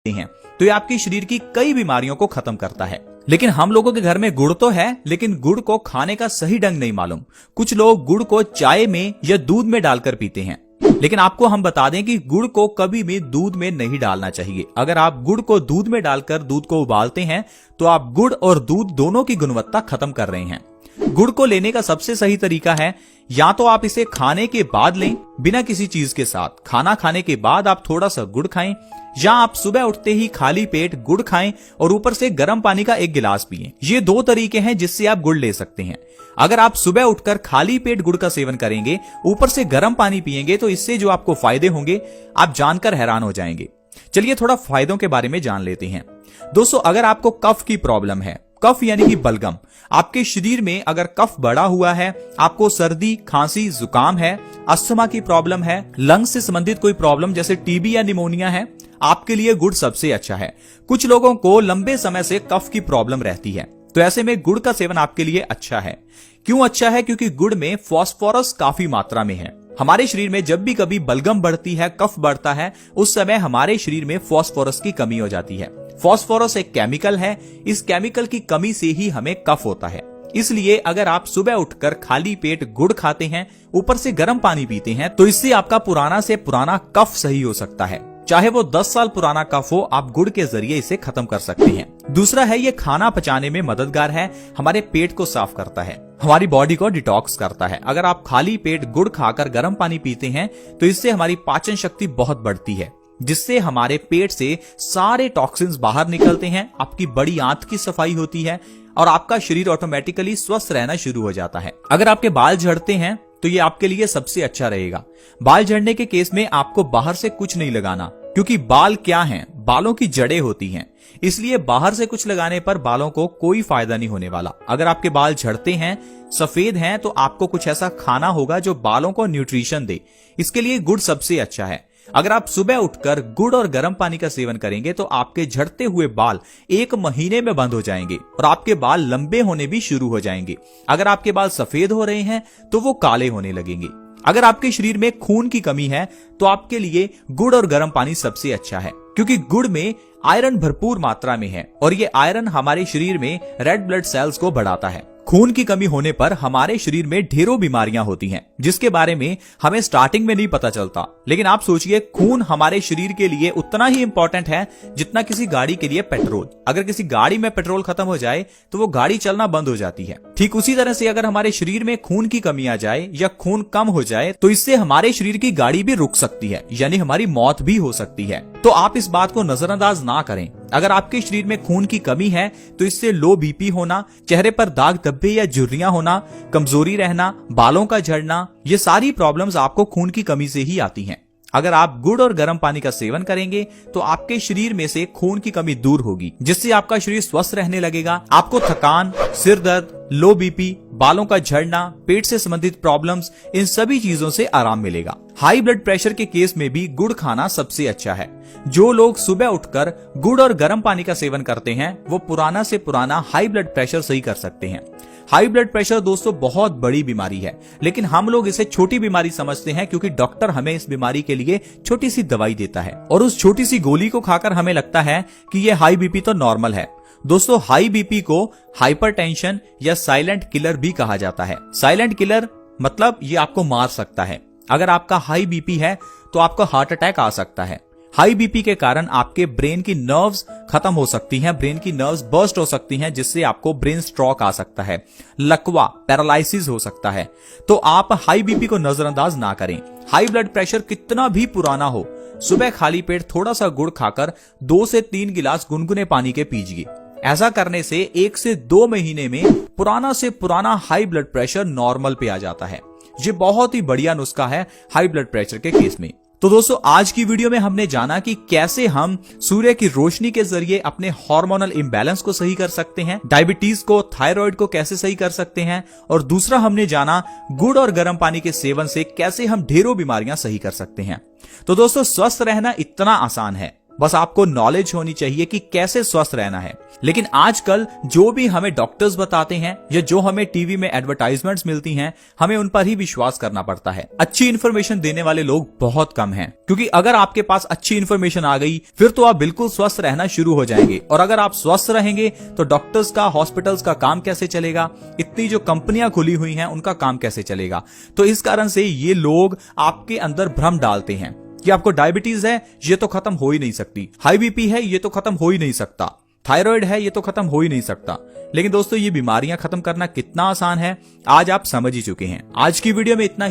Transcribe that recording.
हैं तो ये आपके शरीर की कई बीमारियों को खत्म करता है। लेकिन हम लोगों के घर में गुड़ तो है, लेकिन गुड़ को खाने का सही ढंग नहीं मालूम। कुछ लोग गुड़ को चाय में या दूध में डालकर पीते हैं, लेकिन आपको हम बता दें कि गुड़ को कभी भी दूध में नहीं डालना चाहिए। अगर आप गुड़ को दूध में डालकर दूध को उबालते हैं तो आप गुड़ और दूध दोनों की गुणवत्ता खत्म कर रहे हैं। गुड़ को लेने का सबसे सही तरीका है, या तो आप इसे खाने के बाद लें बिना किसी चीज के साथ, खाना खाने के बाद आप थोड़ा सा गुड़ खाएं, या आप सुबह उठते ही खाली पेट गुड़ खाएं और ऊपर से गर्म पानी का 1 गिलास पिएं। ये 2 तरीके हैं जिससे आप गुड़ ले सकते हैं। अगर आप सुबह उठकर खाली पेट गुड़ का सेवन करेंगे, ऊपर से गर्म पानी पिएंगे, तो इससे जो आपको फायदे होंगे आप जानकर हैरान हो जाएंगे। चलिए थोड़ा फायदों के बारे में जान लेते हैं। दोस्तों, अगर आपको कफ की प्रॉब्लम है, कफ यानी कि बलगम, आपके शरीर में अगर कफ बढ़ा हुआ है, आपको सर्दी खांसी जुकाम है, अस्थमा की प्रॉब्लम है, लंग्स से संबंधित कोई प्रॉब्लम जैसे टीबी या निमोनिया है, आपके लिए गुड़ सबसे अच्छा है। कुछ लोगों को लंबे समय से कफ की प्रॉब्लम रहती है, तो ऐसे में गुड़ का सेवन आपके लिए अच्छा है। क्यों अच्छा है? क्योंकि गुड़ में फास्फोरस काफी मात्रा में है। हमारे शरीर में जब भी कभी बलगम बढ़ती है, कफ बढ़ता है, उस समय हमारे शरीर में फास्फोरस की कमी हो जाती है। फास्फोरस एक केमिकल है, इस केमिकल की कमी से ही हमें कफ होता है। इसलिए अगर आप सुबह उठकर खाली पेट गुड़ खाते हैं, ऊपर से गर्म पानी पीते हैं, तो इससे आपका पुराना से पुराना कफ सही हो सकता है। चाहे वो 10 साल पुराना कफ हो, आप गुड़ के जरिए इसे खत्म कर सकते हैं। दूसरा है, ये खाना पचाने में मददगार है, हमारे पेट को साफ करता है, हमारी बॉडी को डिटॉक्स करता है। अगर आप खाली पेट गुड़ खाकर गर्म पानी पीते हैं तो इससे हमारी पाचन शक्ति बहुत बढ़ती है, जिससे हमारे पेट से सारे टॉक्सिन्स बाहर निकलते हैं, आपकी बड़ी आंत की सफाई होती है और आपका शरीर ऑटोमेटिकली स्वस्थ रहना शुरू हो जाता है। अगर आपके बाल झड़ते हैं तो ये आपके लिए सबसे अच्छा रहेगा। बाल झड़ने के केस में आपको बाहर से कुछ नहीं लगाना, क्योंकि बाल क्या हैं? बालों की जड़ें होती हैं, इसलिए बाहर से कुछ लगाने पर बालों को कोई फायदा नहीं होने वाला। अगर आपके बाल झड़ते हैं, सफेद हैं, तो आपको कुछ ऐसा खाना होगा जो बालों को न्यूट्रिशन दे। इसके लिए गुड़ सबसे अच्छा है। अगर आप सुबह उठकर गुड़ और गर्म पानी का सेवन करेंगे तो आपके झड़ते हुए बाल 1 महीने में बंद हो जाएंगे और आपके बाल लंबे होने भी शुरू हो जाएंगे। अगर आपके बाल सफेद हो रहे हैं तो वो काले होने लगेंगे। अगर आपके शरीर में खून की कमी है तो आपके लिए गुड़ और गर्म पानी सबसे अच्छा है, क्योंकि गुड़ में आयरन भरपूर मात्रा में है और ये आयरन हमारे शरीर में रेड ब्लड सेल्स को बढ़ाता है। खून की कमी होने पर हमारे शरीर में ढेरों बीमारियां होती हैं, जिसके बारे में हमें स्टार्टिंग में नहीं पता चलता। लेकिन आप सोचिए, खून हमारे शरीर के लिए उतना ही इंपॉर्टेंट है जितना किसी गाड़ी के लिए पेट्रोल। अगर किसी गाड़ी में पेट्रोल खत्म हो जाए तो वो गाड़ी चलना बंद हो जाती है। ठीक उसी तरह से अगर हमारे शरीर में खून की कमी आ जाए या खून कम हो जाए तो इससे हमारे शरीर की गाड़ी भी रुक सकती है, यानी हमारी मौत भी हो सकती है। तो आप इस बात को नजरअंदाज ना करें। अगर आपके शरीर में खून की कमी है तो इससे लो बीपी होना, चेहरे पर दाग धब्बे या झुर्रियां होना, कमजोरी रहना, बालों का झड़ना, ये सारी प्रॉब्लम्स आपको खून की कमी से ही आती हैं। अगर आप गुड़ और गर्म पानी का सेवन करेंगे तो आपके शरीर में से खून की कमी दूर होगी, जिससे आपका शरीर स्वस्थ रहने लगेगा। आपको थकान, सिर दर्द, लो बीपी, बालों का झड़ना, पेट से संबंधित प्रॉब्लम्स, इन सभी चीजों से आराम मिलेगा। हाई ब्लड प्रेशर के केस में भी गुड़ खाना सबसे अच्छा है। जो लोग सुबह उठकर गुड़ और गर्म पानी का सेवन करते हैं वो पुराना से पुराना हाई ब्लड प्रेशर सही कर सकते हैं। हाई ब्लड प्रेशर दोस्तों बहुत बड़ी बीमारी है, लेकिन हम लोग इसे छोटी बीमारी समझते हैं, क्योंकि डॉक्टर हमें इस बीमारी के लिए छोटी सी दवाई देता है और उस छोटी सी गोली को खाकर हमें लगता है कि ये हाई बीपी तो नॉर्मल है। दोस्तों, हाई बीपी को हाइपरटेंशन या साइलेंट किलर भी कहा जाता है। साइलेंट किलर मतलब ये आपको मार सकता है। अगर आपका हाई बीपी है तो आपको हार्ट अटैक आ सकता है। हाई बीपी के कारण आपके ब्रेन की नर्व्स खत्म हो सकती हैं, ब्रेन की नर्व्स बर्स्ट हो सकती हैं, जिससे आपको ब्रेन स्ट्रोक आ सकता है, लकवा, पैरालिसिस हो सकता है। तो आप हाई बीपी को नजरअंदाज ना करें। हाई ब्लड प्रेशर कितना भी पुराना हो, सुबह खाली पेट थोड़ा सा गुड़ खाकर 2 से 3 गिलास गुनगुने पानी के पीजिए। ऐसा करने से 1 से 2 महीने में पुराना से पुराना हाई ब्लड प्रेशर नॉर्मल पे आ जाता है। ये बहुत ही बढ़िया नुस्खा है हाई ब्लड प्रेशर के केस में। तो दोस्तों, आज की वीडियो में हमने जाना कि कैसे हम सूर्य की रोशनी के जरिए अपने हार्मोनल इम्बैलेंस को सही कर सकते हैं, डायबिटीज को, थायराइड को कैसे सही कर सकते हैं, और दूसरा हमने जाना गुड़ और गर्म पानी के सेवन से कैसे हम ढेरों बीमारियां सही कर सकते हैं। तो दोस्तों, स्वस्थ रहना इतना आसान है, बस आपको नॉलेज होनी चाहिए कि कैसे स्वस्थ रहना है। लेकिन आजकल जो भी हमें डॉक्टर्स बताते हैं या जो हमें टीवी में एडवर्टाइजमेंट्स मिलती हैं, हमें उन पर ही विश्वास करना पड़ता है। अच्छी इन्फॉर्मेशन देने वाले लोग बहुत कम हैं, क्योंकि अगर आपके पास अच्छी इन्फॉर्मेशन आ गई फिर तो आप बिल्कुल स्वस्थ रहना शुरू हो जाएंगे। और अगर आप स्वस्थ रहेंगे तो डॉक्टर्स का, हॉस्पिटल्स का काम कैसे चलेगा, इतनी जो कंपनियां खुली हुई हैं उनका काम कैसे चलेगा। तो इस कारण से ये लोग आपके अंदर भ्रम डालते हैं कि आपको डायबिटीज है, ये तो खत्म हो ही नहीं सकती, हाई बीपी है, ये तो खत्म हो ही नहीं सकता, थायराइड है, ये तो खत्म हो ही नहीं सकता। लेकिन दोस्तों, ये बीमारियां खत्म करना कितना आसान है आज आप समझ ही चुके हैं। आज की वीडियो में इतना ही।